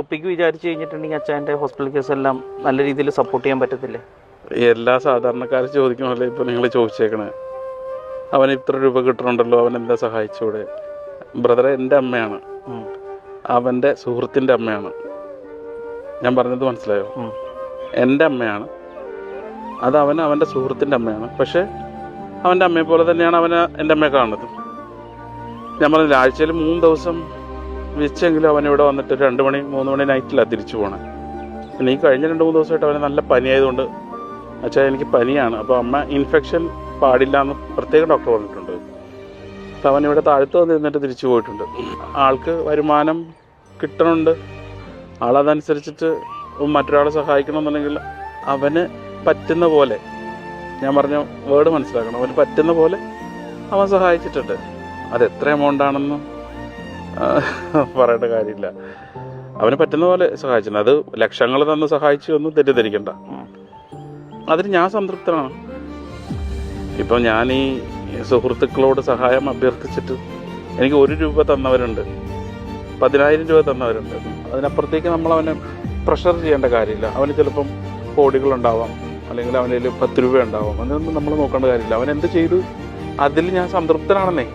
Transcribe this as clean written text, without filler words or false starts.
ഒപ്പിക്ക് വിചാരിച്ചു കഴിഞ്ഞിട്ടുണ്ടെങ്കിൽ അച്ഛൻ്റെ ഹോസ്പിറ്റൽ കേസ് എല്ലാം നല്ല രീതിയിൽ സപ്പോർട്ട് ചെയ്യാൻ പറ്റത്തില്ലേ? എല്ലാ സാധാരണക്കാരും ചോദിക്കണമല്ലോ ഇപ്പോൾ നിങ്ങൾ ചോദിച്ചേക്കണേ. അവന് ഇത്ര രൂപ കിട്ടണുണ്ടല്ലോ, അവൻ എന്താ സഹായിച്ചൂടെ? ബ്രദറെ, എൻ്റെ അമ്മയാണ്, അവൻ്റെ സുഹൃത്തിൻ്റെ അമ്മയാണ്. ഞാൻ പറഞ്ഞത് മനസ്സിലായോ? എൻ്റെ അമ്മയാണ്, അത് അവൻ്റെ സുഹൃത്തിൻ്റെ അമ്മയാണ്. പക്ഷേ അവൻ്റെ അമ്മയെ പോലെ തന്നെയാണ് അവന് എൻ്റെ അമ്മയെ കാണുന്നത്. ഞാൻ പറഞ്ഞില്ല, ആഴ്ചയിൽ 3 ദിവസം വെച്ചെങ്കിലും അവനിവിടെ വന്നിട്ട് 2 മണി 3 മണി നൈറ്റിലാണ് തിരിച്ചു പോകണേ. പിന്നെ ഈ കഴിഞ്ഞ 2-3 ദിവസമായിട്ട് അവന് നല്ല പനിയായതുകൊണ്ട്, അച്ഛാ എനിക്ക് പനിയാണ്, അപ്പോൾ അമ്മ ഇൻഫെക്ഷൻ പാടില്ല എന്ന് പ്രത്യേകം ഡോക്ടർ പറഞ്ഞിട്ടുണ്ട്. അപ്പോൾ അവനിവിടെ താഴത്ത് വന്നിരുന്നിട്ട് തിരിച്ചു പോയിട്ടുണ്ട്. ആൾക്ക് വരുമാനം കിട്ടണുണ്ട്, ആളതനുസരിച്ചിട്ട് മറ്റൊരാളെ സഹായിക്കണമെന്നുണ്ടെങ്കിൽ അവന് പറ്റുന്ന പോലെ, ഞാൻ പറഞ്ഞ വേർഡ് മനസ്സിലാക്കണം, അവന് പറ്റുന്ന പോലെ അവൻ സഹായിച്ചിട്ടുണ്ട്. അത് എത്ര എമൗണ്ട് ആണെന്ന് പറയേണ്ട കാര്യമില്ല. അവന് പറ്റുന്ന പോലെ സഹായിച്ചിട്ടുണ്ട്. അത് ലക്ഷങ്ങൾ തന്ന് സഹായിച്ചു ഒന്നും തെറ്റിദ്ധരിക്കണ്ട. അതിന് ഞാൻ സംതൃപ്തനാണ്. ഇപ്പം ഞാൻ ഈ സുഹൃത്തുക്കളോട് സഹായം അഭ്യർത്ഥിച്ചിട്ട് എനിക്ക് 1 രൂപ തന്നവരുണ്ട്, 10,000 രൂപ തന്നവരുണ്ട്. അതിനപ്പുറത്തേക്ക് നമ്മളവനെ പ്രഷർ ചെയ്യേണ്ട കാര്യമില്ല. അവന് ചിലപ്പം കോടികളുണ്ടാവാം, അല്ലെങ്കിൽ അവനിൽ 10 രൂപ ഉണ്ടാവാം. അതൊന്നും നമ്മൾ നോക്കേണ്ട കാര്യമില്ല. അവൻ എന്ത് ചെയ്തു അതിൽ ഞാൻ സംതൃപ്തനാണെന്നേ.